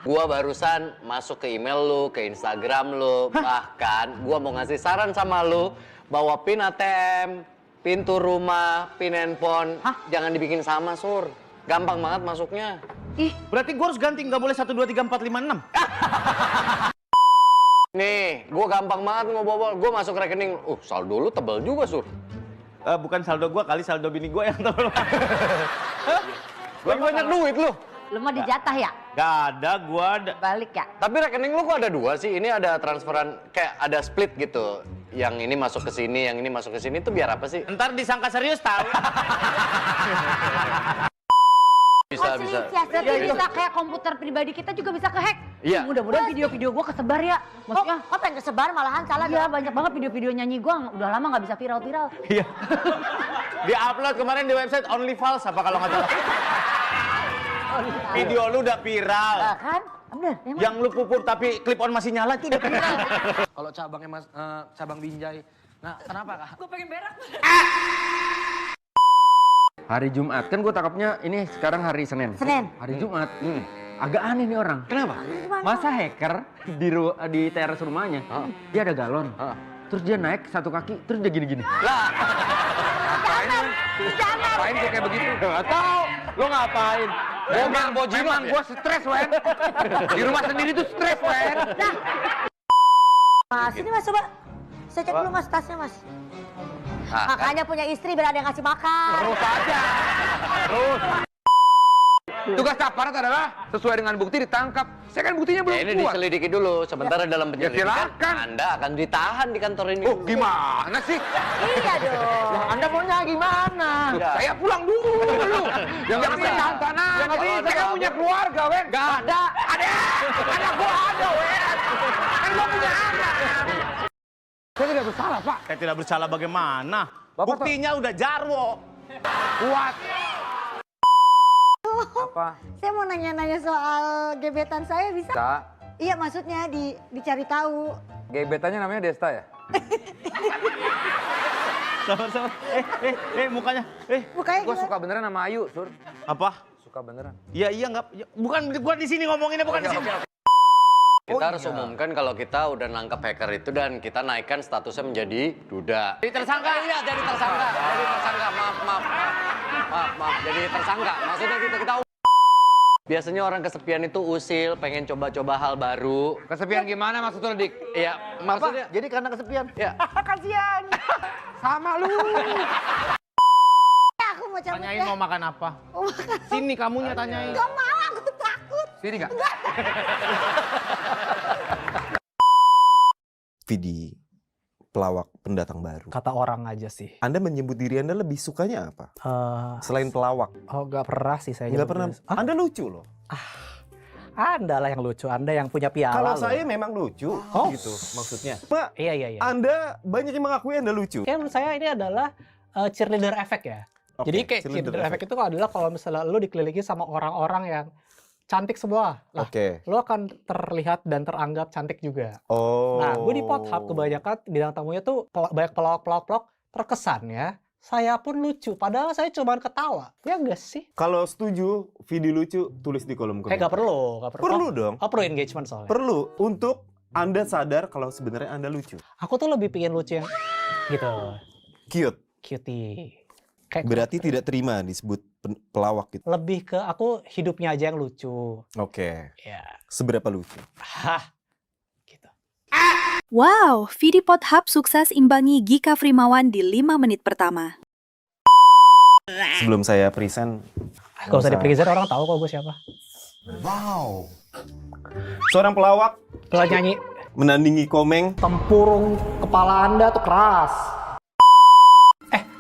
Gua barusan masuk ke email lu, ke Instagram lu, bahkan gua mau ngasih saran sama lu bahwa PIN ATM, pintu rumah, PIN handphone, jangan dibikin sama, Sur. Gampang banget masuknya. Ih, berarti gue harus ganti, nggak boleh 1, 2, 3, 4, 5, 6. Nih, gua gampang banget ngobol. Gua masuk rekening, saldo lu tebel juga, Sur. Bukan saldo gue, kali saldo bini gue yang tebel. Gua banyak duit lu. Lu mau dijatah ya? Gak ada, gue ada. Balik ya? Tapi rekening lu kok ada 2 sih? Ini ada transferan, kayak ada split gitu. Yang ini masuk ke sini, yang ini masuk ke sini, itu biar apa sih? Ntar disangka serius tahu. Bisa. Berarti bisa kayak komputer pribadi kita juga bisa kehack. Iya. Mudah-mudahan video-video gua kesebar ya. Maksudnya, pengen kesebar malahan salah. Iya, banyak banget video-video nyanyi gua udah lama nggak bisa viral-viral. Iya. Di-upload kemarin di website OnlyFals apa kalau nggak salah. Video lu udah viral. Kan? Bener. Yang lu pupur tapi clip on masih nyala itu udah viral. Kalau cabangnya cabang Binjai. Nah, kenapa, Kak? Gua pengen berak. Hari Jumat, kan gue tangkapnya ini sekarang hari Senin. Hari Jumat. Agak aneh nih orang. Kenapa? Masa hacker di teras rumahnya, dia ada galon. Terus dia naik 1 kaki, terus dia gini-gini. Ngapain tuh kayak begitu? Gak tau. Lo ngapain? Memang gue stres, Wen. Di rumah sendiri tuh stres, Wen. Mas, ini Mas coba. Saya cek dulu Mas tasnya, Mas. Makanya punya istri biar ada yang ngasih makan. Terus aja. Terus. Tugas aparat adalah sesuai dengan bukti ditangkap. Saya kan buktinya belum Ini kuat. diselidiki dulu. Sebentar dalam penyelidikan, silakan. Anda akan ditahan di kantor ini. Oh, gimana sih? Iya dong. Lah, Anda maunya gimana? Enggak. Saya pulang dulu. Jangan bisa tanah. Saya punya keluarga, Wen. Gak ada. Ada gua ada, Wen. Kan gua punya anak. Saya tidak bersalah, Pak. Saya tidak bersalah bagaimana? Bapak Buktinya udah jarwo. Kuat. Apa? Saya mau nanya-nanya soal gebetan saya bisa? Kak, Iya maksudnya dicari tahu. gebetannya namanya Desta ya? Sabar. Mukanya. Mukanya Gue gimana? suka beneran sama Ayu, Sur. Apa? Suka beneran. Iya nggak. Bukan gua di sini ngomonginnya bukan di sini. Kita harus umumkan kalau kita udah nangkap hacker itu dan kita naikkan statusnya menjadi duda. Jadi tersangka? Iya, jadi tersangka. Maaf. Jadi tersangka. Maksudnya kita biasanya orang kesepian itu usil, pengen coba-coba hal baru. Kesepian gimana maksudnya, Dik? Iya, maksudnya. Jadi karena kesepian? Ya. Kasihan. Sama lu. Aku mau cabut Tanyain ya. mau makan apa? Mau makan. Sini kamunya tanyain. Gak mau, aku takut. Sini nggak? Vidi, pelawak pendatang baru. Kata orang aja sih. Anda menyebut diri Anda lebih sukanya apa? Selain pelawak? Nggak pernah sih saya. Nggak nyebut pernah. diri. Anda lucu loh. Anda lah yang lucu. Anda yang punya piala. Kalau loh. saya memang lucu, gitu maksudnya. Pak, Iya. Anda banyak yang mengakui Anda lucu. Kayak menurut saya ini adalah cheerleader effect ya. Oke, Jadi kayak cheerleader cheerleader effect itu adalah kalau misalnya lu dikelilingi sama orang-orang yang cantik semua. Lah, Oke. lu akan terlihat dan teranggap cantik juga. Oh. Nah, gue di Pothub kebanyakan bidang tamunya tuh banyak pelawak-pelawak terkesan ya. Saya pun lucu, padahal saya cuma ketawa. Ya enggak sih? Kalau setuju, Vidi lucu, tulis di kolom komentar. Kayak nggak perlu. Perlu dong. Oh, perlu engagement soalnya. Perlu untuk Anda sadar kalau sebenarnya Anda lucu. Aku tuh lebih pengen lucu yang gitu. Cute. Cutie. Kayak Berarti tidak terima disebut pelawak gitu. lebih ke aku hidupnya aja yang lucu. Oke. Ya. Seberapa lucu? Hah. Gitu. Wow, Vidi Pothub sukses imbangi Gika Frimawan di 5 menit pertama. Sebelum saya present, Gak usah di-present, orang tahu kok gue siapa. wow. Seorang pelawak Tuh nyanyi, menandingi Komeng. tempurung kepala Anda tuh keras.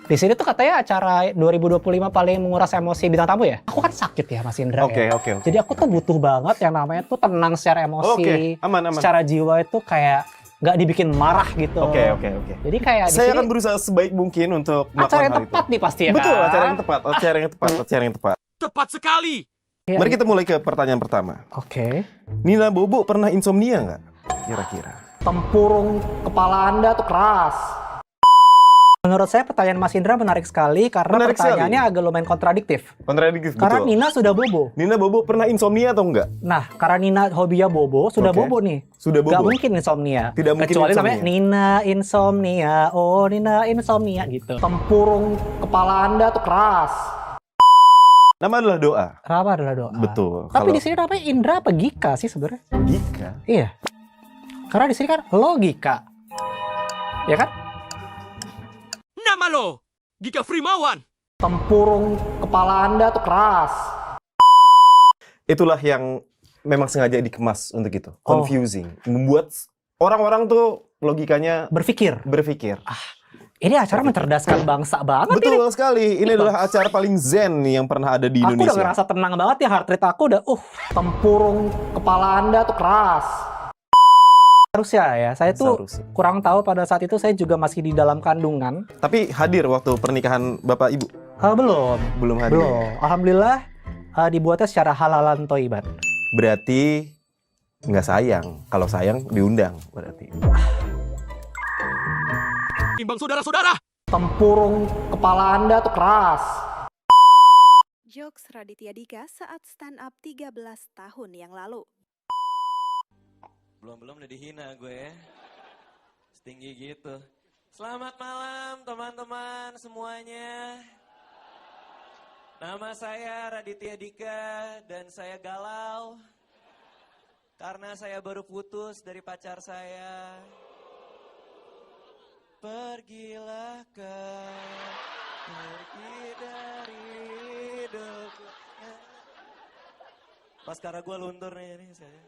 Di sini tuh katanya acara 2025 paling menguras emosi bintang tamu ya? Aku kan sakit ya Mas Indra Oke. ya. Jadi aku tuh butuh banget yang namanya tuh tenang secara emosi. Oke, aman. Secara jiwa itu kayak nggak dibikin marah gitu. Oke. Jadi kayak di Saya sini akan berusaha sebaik mungkin untuk acara melakukan yang hal tepat itu. nih pasti ya Betul, kan? acara yang tepat. Tepat sekali. Iya. Mari kita mulai ke pertanyaan pertama. Oke. Nina Bobo pernah insomnia nggak? Kira-kira. Tempurung kepala Anda tuh keras. Menurut saya pertanyaan Mas Indra menarik sekali karena Menarik pertanyaannya sekali. agak lumayan kontradiktif. Kontradiktif, Karena betul. Nina sudah bobo. Nina bobo pernah insomnia atau enggak? Nah, karena Nina hobinya bobo, sudah Oke. bobo nih. Sudah bobo. Gak mungkin insomnia. Tidak mungkin Kecuali insomnia. namanya Nina insomnia, oh Nina insomnia gitu. Tempurung kepala Anda tuh keras. Nama adalah doa. Apa adalah doa? Betul. Tapi Kalau- di sini namanya Indra apa Gika sih sebenarnya? Gika. Iya. Karena di sini kan logika. Ya kan? Nama lo, Gika Frimawan. Tempurung kepala Anda tuh keras. Itulah yang memang sengaja dikemas untuk itu. Oh. Confusing. Membuat orang-orang tuh logikanya Berpikir. berpikir. Ini acara mencerdaskan bangsa banget ini. Betul sekali. Ini adalah acara paling zen nih yang pernah ada di Aku udah Indonesia. ngerasa tenang banget ya, heart rate aku udah tempurung kepala Anda tuh keras. Harusnya ya, saya tuh Seharusnya. kurang tahu pada saat itu saya juga masih di dalam kandungan. Tapi hadir waktu pernikahan Bapak Ibu? Belum. Belum hadir. Belum. Alhamdulillah dibuatnya secara halalan toiban. Berarti nggak sayang. Kalau sayang diundang berarti. Timbang saudara-saudara. Tempurung kepala Anda tuh keras. Jokes Raditya Dika saat stand up 13 tahun yang lalu. Belum udah dihina gue ya. Setinggi gitu. Selamat malam teman-teman semuanya. Nama saya Raditya Dika dan saya galau. Karena saya baru putus dari pacar saya. Pergilah kau, pergi dari hidupku. Pas karena gue luntur nih saya.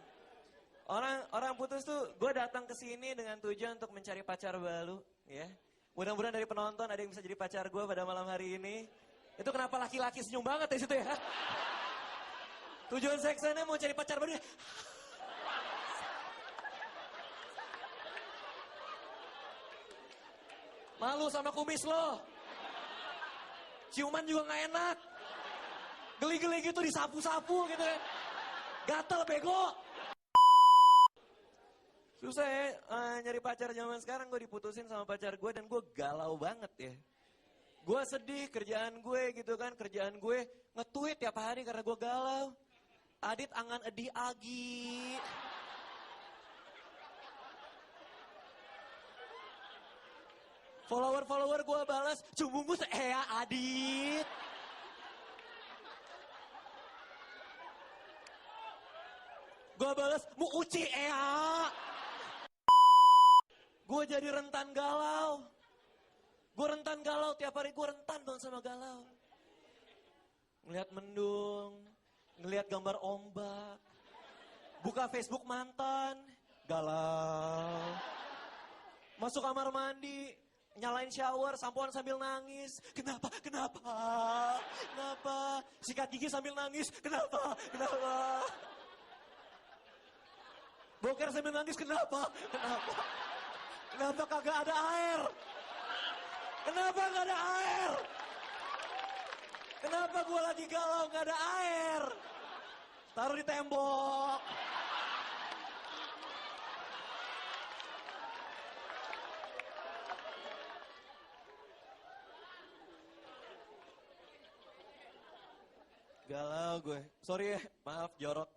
Orang putus tuh, gue datang ke sini dengan tujuan untuk mencari pacar baru, ya. Mudah-mudahan dari penonton ada yang bisa jadi pacar gue pada malam hari ini. Itu kenapa laki-laki senyum banget di situ ya? Tujuan saya kesana mau cari pacar baru. Malu sama kumis lo. Ciuman juga nggak enak. Geli-geli gitu disapu-sapu gitu kan. Gatel bego. Susah ya, nyari pacar zaman sekarang. Gue diputusin sama pacar gue dan gue galau banget ya. Gue sedih kerjaan gue gitu kan. Kerjaan gue nge-tweet tiap hari karena gue galau. Adit angan edi agi. Follower gue balas, cumbungku ya Adit. Gue balas, mu uci ea. Gue jadi rentan galau. Gue rentan galau, tiap hari gue rentan banget sama galau. Ngeliat mendung, ngeliat gambar ombak. Buka Facebook mantan, galau. Masuk kamar mandi, nyalain shower, sampoan sambil nangis. Kenapa? Sikat gigi sambil nangis. Kenapa? Boker sambil nangis. Kenapa? Kenapa kagak ada air? Kenapa gak ada air? Kenapa gue lagi galau gak ada air? Taruh di tembok. Galau gue. Sorry ya, maaf jorok.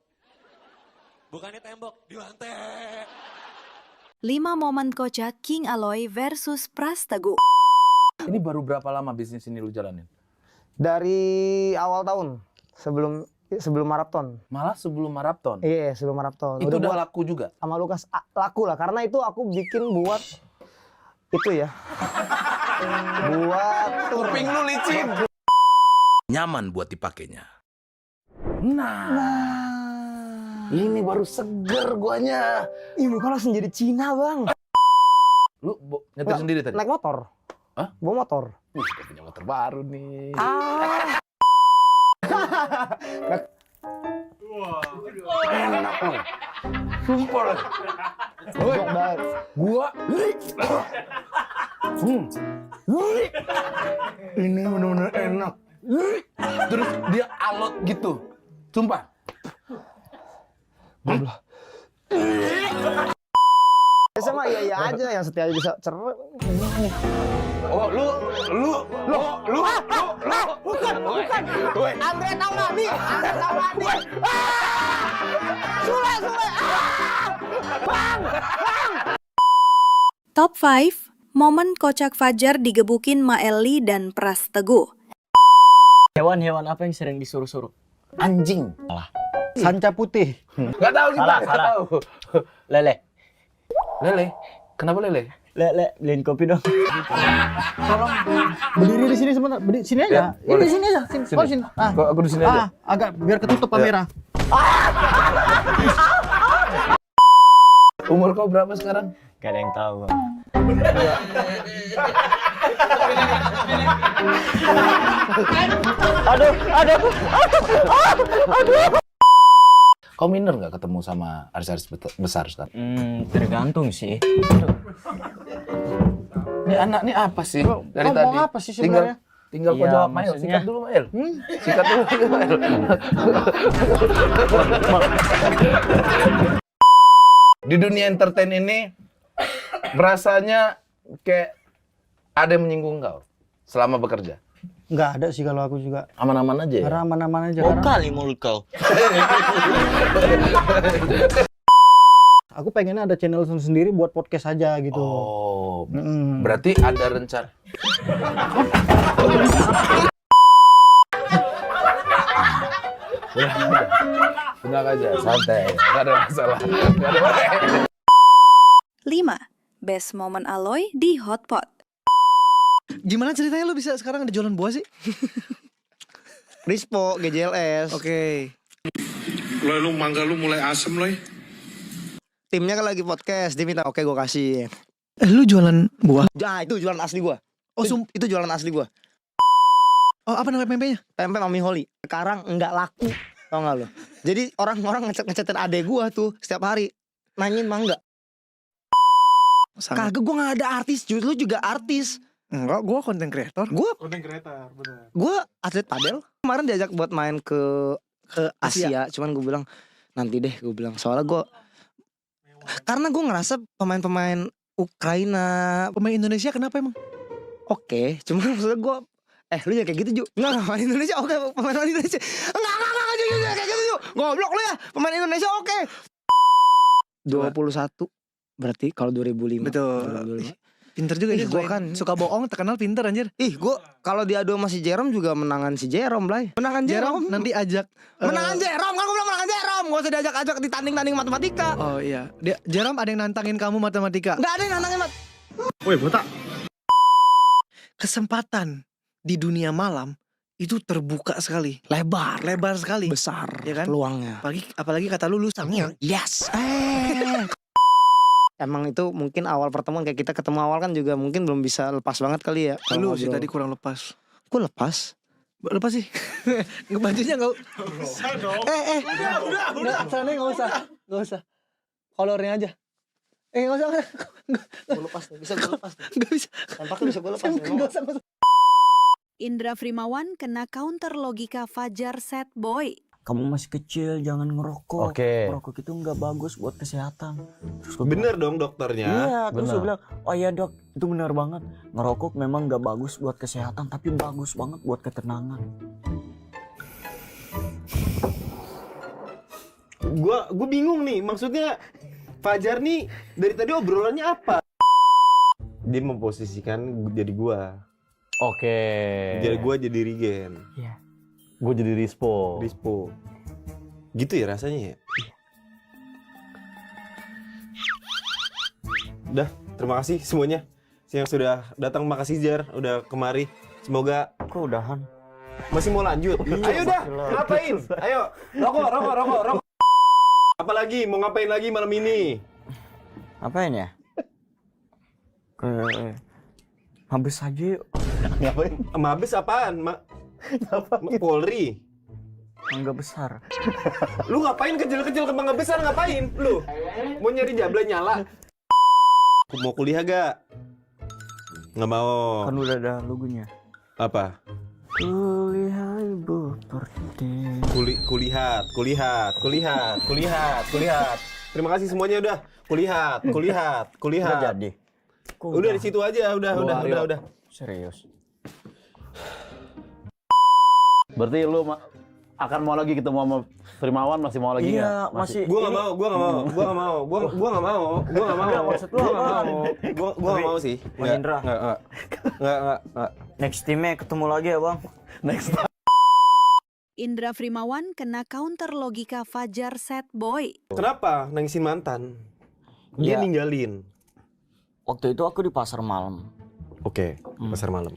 Bukannya tembok, di lantai. 5 momen kocak King Aloy versus Pras Teguh. Ini baru berapa lama bisnis ini lu jalanin? Dari awal tahun, sebelum maraton. Malah sebelum maraton? Iya, sebelum maraton. Itu udah buat laku juga? sama Lukas, laku lah. Karena itu aku bikin buat, itu ya. Buat kuping lu licin. Nyaman buat dipakainya. Nah, ini baru seger guanya. Ih, muka langsung jadi Cina, Bang. Lu nyetir sendiri tadi? Naik motor. Hah? Bawa motor. Udah punya motor baru nih. Enak loh. Sumpah loh. Woi, gua ini bener-bener enak. Terus dia alot gitu. Sumpah. Sama iya aja yang setia aja bisa cerai. Oh, Bukan. Andre Taulani. Sule. Bang. Top 5 momen kocak Fajar digebukin Maeli dan Pras Teguh. Hewan-hewan apa yang sering disuruh-suruh? Anjing. Sanca putih. Nggak tahu kita. Nggak tahu. Lele. Lele. Kenapa lele? Lele, beliin kopi dong. Berdiri di sini sebentar. Berdiri sini aja. Ya, Ini di sini aja. Sini. Oh, sini. Aku di sini aja. Agak biar ketutup kamera. Umur kau berapa sekarang? Gak ada yang tahu, Bang. Aduh. Kau minder nggak ketemu sama artis-artis besar sekarang? Tergantung sih. Ini anak nih apa sih dari tadi? Ngomong apa sih sebenarnya? Tinggal kau Iya, jawab, Mael. maksudnya- Sikat dulu, Mael. Sikat dulu, Mael. Di dunia entertain ini, rasanya kayak ada yang menyinggung kau selama bekerja. Nggak ada sih kalau aku juga. Aman-aman aja ya? Karena aman-aman aja. Oh Karena kali mulut kau. aku pengennya ada channel sendiri buat podcast aja gitu. Oh, berarti ada rencana. Tenang aja, santai. Nggak ada masalah. 5. Best momen Aloy di Hotpot. Gimana ceritanya lu bisa sekarang ada jualan buah sih? Rispo, GJLS. Oke. Lu mangga lu mulai asem loh. Timnya kan lagi podcast, dia minta oke gue kasih. Lu jualan buah? Nah, itu jualan asli gua. Oh, itu jualan asli gua. Oh, apa nama pempeknya? Pempek Mami Holly. Sekarang enggak laku. Tau gak lu? Jadi orang-orang ngecatin adek gua tuh setiap hari. Nanyain mangga. Kagak, gua gak ada artis. Lu juga artis. Enggak, gua konten kreator. Gua konten kreator, benar. Gua atlet padel. Kemarin diajak buat main ke Asia. Cuman gue bilang nanti deh, gue bilang. Soalnya gua karena gue ngerasa pemain-pemain Ukraina, Pemain Indonesia kenapa emang? oke, cuma maksudnya gue lu ya kayak gitu Ju. Enggak, pemain Indonesia oke, pemain Indonesia. Enggak, Ju, kayak gitu Ju. Goblok lu ya, pemain Indonesia oke. 21 berarti kalau 2005. Betul. 2005. Pinter juga Ih, ya, gua gua kan suka bohong, terkenal pinter anjir. Ih, gue kalau diadu sama si Jerome juga menangan si Jerome, Blay. Menangan Jerome. Nanti ajak Menangan Jerome, kan gue bilang menangan Jerome. Gak usah diajak-ajak ditanding-tanding matematika. Oh iya. Jerome ada yang nantangin kamu matematika. Enggak ada yang nantangin Woi, botak. Kesempatan di dunia malam itu terbuka sekali. lebar Sekali. besar Ya kan? peluangnya. Apalagi kata lu sangnya. Yes. Emang itu mungkin awal pertemuan kayak kita ketemu awal kan juga mungkin belum bisa lepas banget kali ya. Lu sih tadi kurang lepas. Gue lepas. Lepas sih. Bajunya enggak. Udah. Sana enggak usah. Kolornya aja. Enggak usah. Gue lepas nih. Bisa gue lepas. Enggak bisa. Tampaknya bisa gue lepas. Enggak usah. Indra Frimawan kena counter logika Fajar sad boy. Kamu masih kecil, jangan ngerokok. Oke. Ngerokok itu nggak bagus buat kesehatan. Terus gua Bener dong dokternya. Iya, terus Bener. gue bilang, oh iya dok, itu benar banget. Ngerokok memang nggak bagus buat kesehatan, tapi bagus banget buat ketenangan. Gua bingung nih, maksudnya Fajar nih dari tadi obrolannya apa? Dia memposisikan jadi gua. Oke. Jadi gua jadi Rigen. Iya. Gue jadi Rispo. Gitu ya rasanya ya? Udah, terima kasih semuanya yang sudah datang. Makasih Jar, udah kemari. Semoga Kok udahan? masih mau lanjut. Ayo dah, ngapain? Ayo, rokok. Apalagi, mau ngapain lagi malam ini? Apain ya? Habis aja yuk. Ngapain? Mabes apaan? Polri. Mangga besar. Lu ngapain kecil-kecil ke mangga besar ngapain? Lu mau nyari jabla nyala? Mau kuliah gak? Nggak mau. Kan udah ada logonya. Apa? Kuliah ibu pergi. Kulihat. Terima kasih semuanya udah. Kulihat. Udah jadi. Udah di situ aja, udah. Serius. Berarti lu akan mau lagi ketemu sama Frimawan, masih mau lagi Iya, nggak? masih. Gua nggak mau. Gua nggak mau sih. Bang Indra. Nggak. Next time ketemu lagi ya bang. Next. Indra Frimawan kena counter logika Fajar Sad Boy. Kenapa nangisin mantan? Dia Ya. ninggalin. Waktu itu aku di pasar malam. Oke, pasar malam.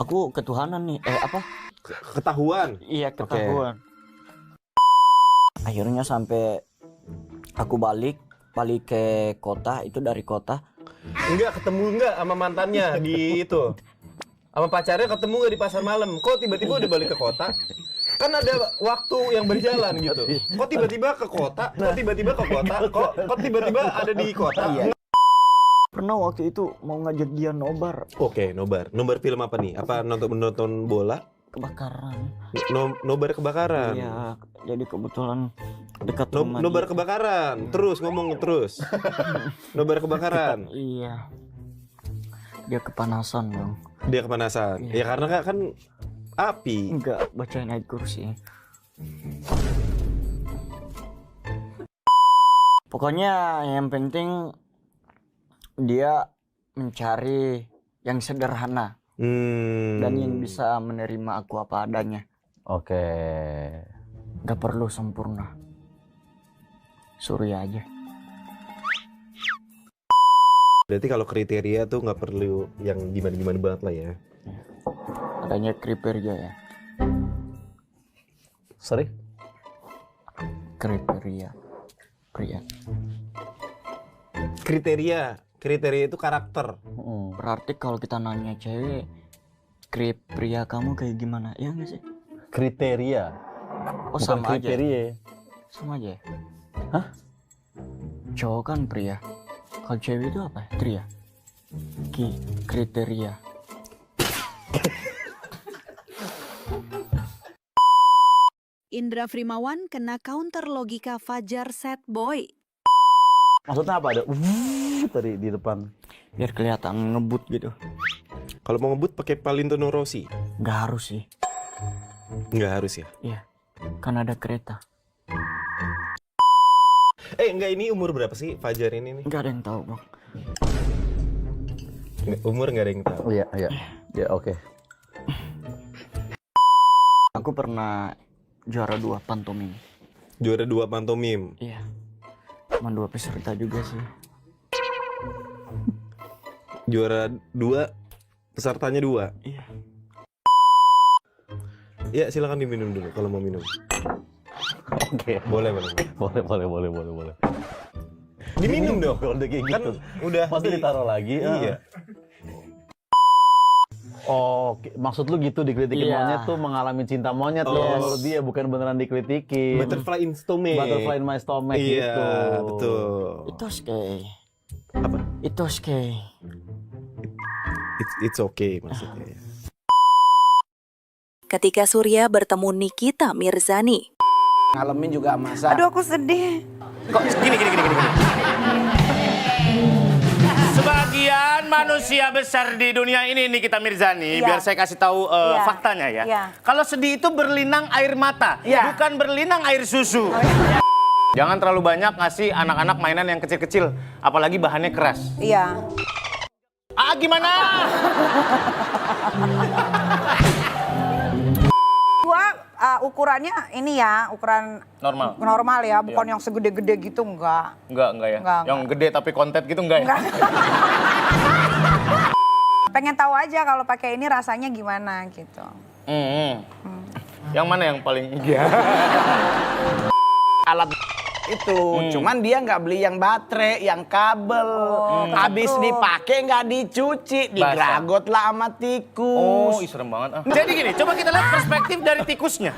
Aku ketuhanan nih. Ketahuan. Iya, ketahuan. Akhirnya sampai aku balik ke kota, itu dari kota. Ketemu enggak sama mantannya di itu? Sama pacarnya ketemu nggak di pasar malam? Kok tiba-tiba udah balik ke kota? Kan ada waktu yang berjalan gitu. Kok tiba-tiba ke kota? Kok tiba-tiba ke kota? Kok tiba-tiba ada di kota? Pernah waktu itu mau ngajak dia nobar. Oke, nobar. Nobar film apa nih? Apa nonton bola? Kebakaran. Nobar kebakaran. Iya, jadi kebetulan dekat rumah Nobar dia. kebakaran. Terus ngomong terus. Nobar kebakaran. Iya. Dia kepanasan dong. Dia kepanasan. Ya karena kan api. Enggak, bacain ayat kursi. Pokoknya yang penting dia mencari yang sederhana. Dan yang bisa menerima aku apa adanya. Oke. Gak perlu sempurna. Surya aja. Berarti kalau kriteria tuh nggak perlu yang gimana-gimana banget lah ya. Adanya kriteria ya. Sorry? Kriteria. Pria. Kriteria itu karakter. Berarti kalau kita nanya cewek, kriteria kamu kayak gimana? Iya nggak sih? Kriteria. Oh, bukan sama kriteria. aja. Sama aja. Hah? Cowok kan pria. Kalau cewek itu apa? Tria. Kriteria. Indra Frimawan kena counter logika Fajar Sad Boy. Maksudnya apa ada? Tadi di depan. Biar kelihatan ngebut gitu. Kalau mau ngebut pakai Valentino Rossi? Nggak harus sih. Nggak harus ya? Iya. Kan ada kereta. Enggak, ini umur berapa sih Fajar ini nih? Nggak ada yang tahu bang. Umur nggak ada yang tahu. Iya. Ya oke. Aku pernah juara 2 pantomim. Juara 2 pantomim? Iya. Cuma 2 peserta juga sih. Juara 2, pesertanya 2? Iya. Ya silakan diminum dulu kalau mau minum. Oke. Boleh. Boleh. Diminum dong. Kalau udah kayak Kan gitu. udah Pasti ditaruh lagi. Iya. Oh, maksud lu gitu dikritikin Iya. monyet tuh mengalami cinta monyet tuh menurut dia, bukan beneran dikritikin. Butterfly in stomach. Butterfly in my stomach Iya, gitu. betul. Itu okay. Apa? Itu okay. It's okay maksudnya. Ketika Surya bertemu Nikita Mirzani. Ngalamin juga masa. Aduh, aku sedih. Kok gini. Sebagian manusia besar di dunia ini Nikita Mirzani, Iya. biar saya kasih tahu Iya. faktanya ya. Iya. Kalau sedih itu berlinang air mata, Iya. bukan berlinang air susu. Jangan terlalu banyak ngasih anak-anak mainan yang kecil-kecil, apalagi bahannya keras. Iya. Gimana? Gua ukurannya ini ya, ukuran Normal ya, bukan yang segede-gede gitu, enggak. Enggak ya. Enggak. Yang gede tapi kontet gitu enggak ya? Pengen tahu aja kalau pakai ini rasanya gimana gitu. Yang mana yang paling Alat itu, cuman dia nggak beli yang baterai, yang kabel. Habis dipakai nggak dicuci, digragot lah sama tikus. serem banget. Jadi gini, coba kita lihat perspektif dari tikusnya.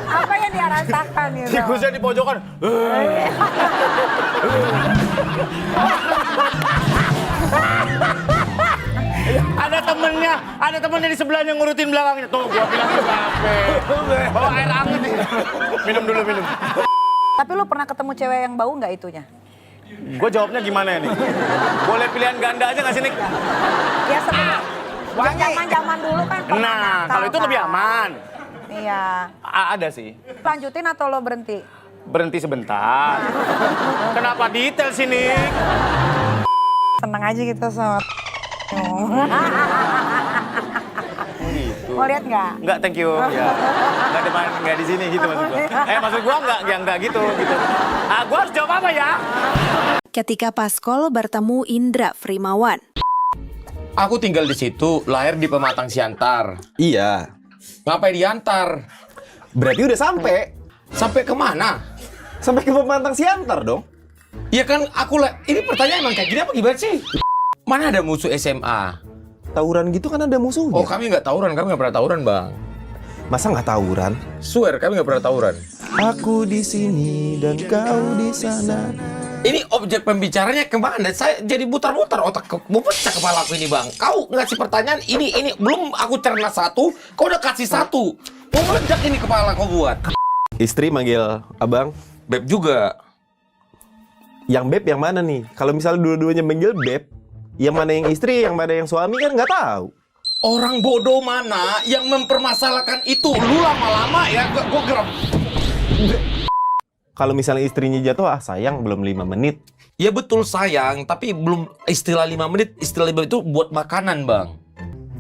Apa yang dia rasakan gitu? Tikusnya di pojokan. Ada temennya di sebelahnya ngurutin belakangnya. Tuh, gua bilang ke Bape. Bawa air anget. Minum dulu. Tapi lu pernah ketemu cewek yang bau nggak itunya? Gue jawabnya gimana nih? Boleh pilihan ganda aja nggak sih, Nik? Ya zaman-zaman dulu kan pernah Nah, nakal, kalau itu lebih kan? aman. Iya. Ada sih. Lanjutin atau lo berhenti? Berhenti sebentar. Kenapa detail sih, Nik? Seneng aja gitu sama Gitu. Mau lihat nggak? Enggak, thank you. Ya. Nggak di sini gitu maksud gua. Maksud gua nggak gitu. Gua harus jawab apa ya? Ketika Paskol bertemu Indra Frimawan. Aku tinggal di situ, lahir di Pematang Siantar. Iya. Ngapain diantar? Berarti udah sampai. Sampai kemana? Sampai ke Pematang Siantar dong. Ya kan ini pertanyaan emang kayak gini apa gimana sih? Mana ada musuh SMA? Tawuran gitu kan ada musuhnya. Oh, kami nggak tawuran, kami nggak pernah tawuran, Bang. Masa nggak tawuran? Swear, kami nggak pernah tawuran. Aku di sini dan kau di sana. Ini objek pembicaranya kemana? Saya jadi mutar-mutar otak, mau pecah kepala aku ini, Bang. Kau ngasih pertanyaan ini belum aku cerna satu, kau udah kasih satu. Mau meledak ini kepala kau buat. Istri manggil abang, Beb juga. yang beb yang mana nih? Kalau misalnya dua-duanya manggil beb, yang mana yang istri, yang mana yang suami kan nggak tahu. Orang bodoh mana yang mempermasalahkan itu? Lu lama-lama ya, gue geram. Kalau misalnya istrinya jatuh, sayang belum 5 menit. Ya betul sayang, tapi belum istilah 5 menit, istilah 5 menit itu buat makanan, Bang.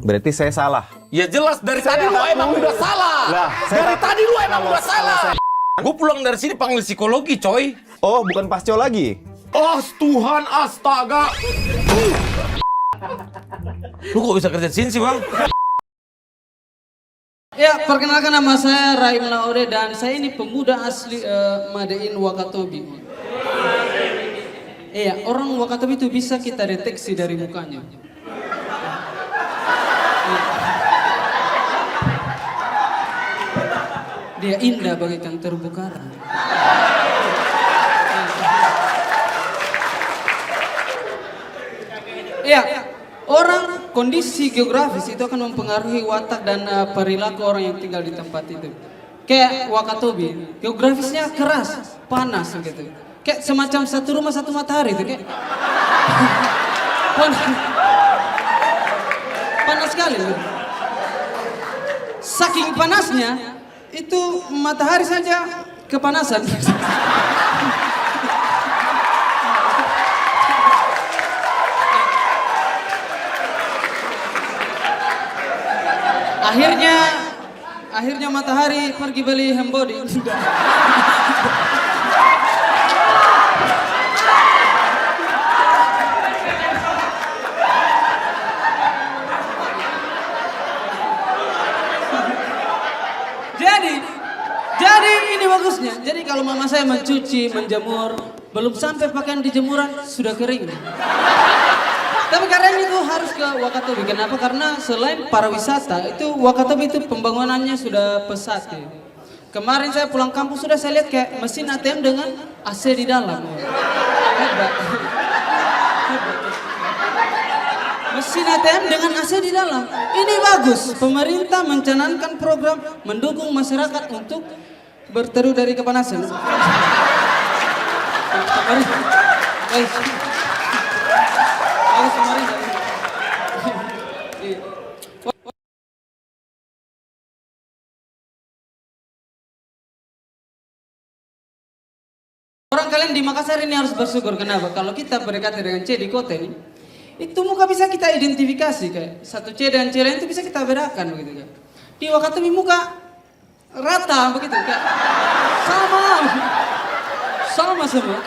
Berarti saya salah. Ya jelas, dari tadi lu emang udah salah. Lah, dari tadi lu emang udah salah. Gue pulang dari sini panggil psikologi, coy. Oh, bukan pasco lagi? Oh, Tuhan, astaga. Lu kok bisa kerja di sini sih, Bang? Ya, perkenalkan nama saya Raim Laode dan saya ini pemuda asli Madain Wakatobi. Iya, orang Wakatobi itu bisa kita deteksi dari mukanya. Dia indah bagaikan terumbu karang. Iya, orang kondisi geografis itu akan mempengaruhi watak dan perilaku orang yang tinggal di tempat itu. Kayak Wakatobi, geografisnya keras, panas gitu. Kayak semacam satu rumah satu matahari itu kayak. Panas sekali loh. Saking panasnya, itu matahari saja kepanasan. Akhirnya matahari pergi beli hembody. Jadi ini bagusnya. Jadi kalau mama saya mencuci, menjemur, belum sampai pakaian di jemuran sudah kering. Tapi karena itu harus ke Wakatobi. Kenapa? Karena selain pariwisata, itu Wakatobi itu pembangunannya sudah pesat. Ya. Kemarin saya pulang kampung sudah saya lihat kayak mesin ATM dengan AC di dalam. Hebat. Mesin ATM dengan AC di dalam. Ini bagus. Pemerintah mencanangkan program mendukung masyarakat untuk berteduh dari kepanasan. Orang kalian di Makassar ini harus bersyukur. Kenapa? Kalau kita berdekatan dengan C di kota ini, itu muka bisa kita identifikasi kayak satu C dan C lain itu bisa kita bedakan begitu kan. Di Wakatobi muka rata begitu kayak sama semua.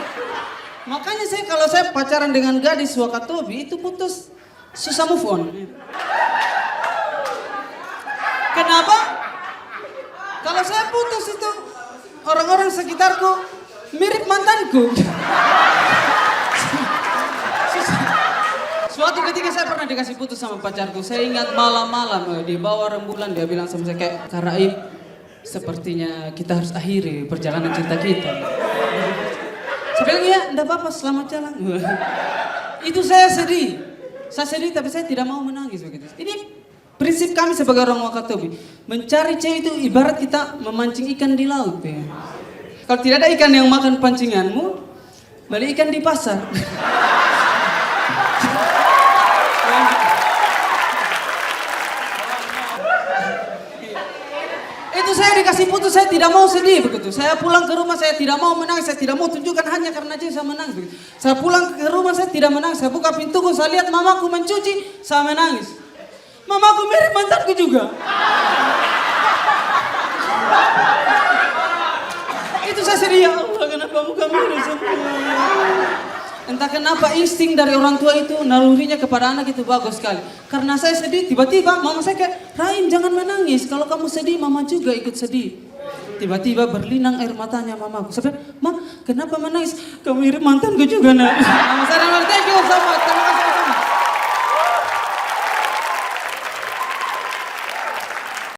Makanya kalau saya pacaran dengan gadis Wakatobi itu putus susah move on. Kenapa? Kalau saya putus itu orang-orang sekitarku mirip mantanku. Suatu ketika saya pernah dikasih putus sama pacarku. Saya ingat malam-malam di bawah rembulan dia bilang sama saya kayak, Kak Raim, sepertinya kita harus akhiri perjalanan cinta kita. Saya bilang, ya enggak apa-apa, selamat jalan. Itu saya sedih. Saya sedih tapi saya tidak mau menangis begitu. Ini prinsip kami sebagai orang Wakatobi. Mencari cewek itu ibarat kita memancing ikan di laut. Ya. Kalau tidak ada ikan yang makan pancinganmu, beli ikan di pasar. Itu saya dikasih putus, saya tidak mau sedih begitu. Saya pulang ke rumah, saya tidak mau menangis, saya tidak mau tunjukkan hanya karena dia saya menangis begitu. Saya pulang ke rumah, saya tidak menangis, saya buka pintuku, saya lihat mamaku mencuci, saya menangis. Mamaku mirip mantanku juga. Itu saya sedih, ya Allah, kenapa muka mirip semua. Entah kenapa insting dari orang tua itu, nalurinya kepada anak itu bagus sekali. Karena saya sedih, tiba-tiba mama saya kayak, Rahim jangan menangis, kalau kamu sedih mama juga ikut sedih. Tiba-tiba berlinang air matanya mamaku. Saya bilang, Ma, kenapa menangis? Kamu mirip mantanku juga, nak. Mama saya bilang, thank you so much, terima kasih.